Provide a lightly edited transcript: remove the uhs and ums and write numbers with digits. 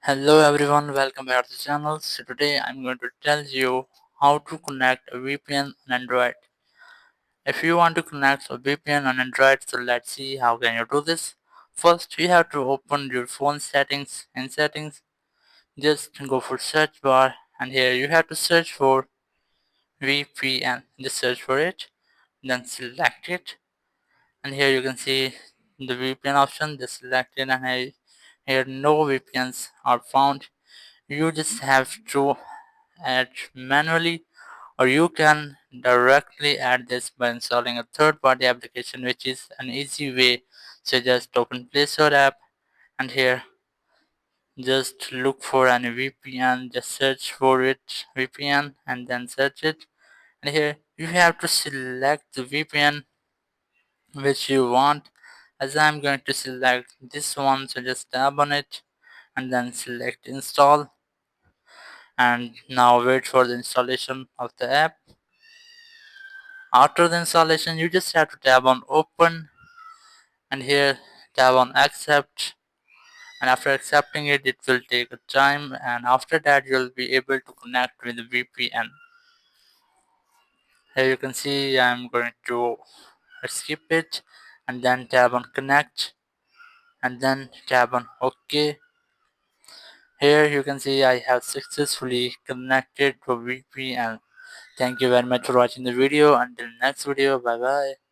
Hello everyone, welcome back to the channel. So today I'm going to tell you how to connect a VPN on Android. If you want to connect a VPN on Android, so let's see how can you do this. First, you have to open your phone settings. In settings, just go for search bar and here you have to search for VPN. Just search for it, then select it, and here you can see the VPN option. Just select it, and here no VPNs are found. You just have to add manually, or you can directly add this by installing a third-party application, which is an easy way. So just open Play Store app and here just look for any VPN, just search for it VPN and then search it, and here you have to select the VPN which you want. As I'm going to select this one, so just tap on it and then select install, and now wait for the installation of the app. After the installation, you just have to tap on open and here tap on accept, and after accepting it, it will take a time, and after that you'll be able to connect with the VPN. Here you can see I'm going to skip it and then tap on connect and then tap on OK. Here you can see I have successfully connected to VPN. Thank you very much for watching the video. Until next video, bye bye.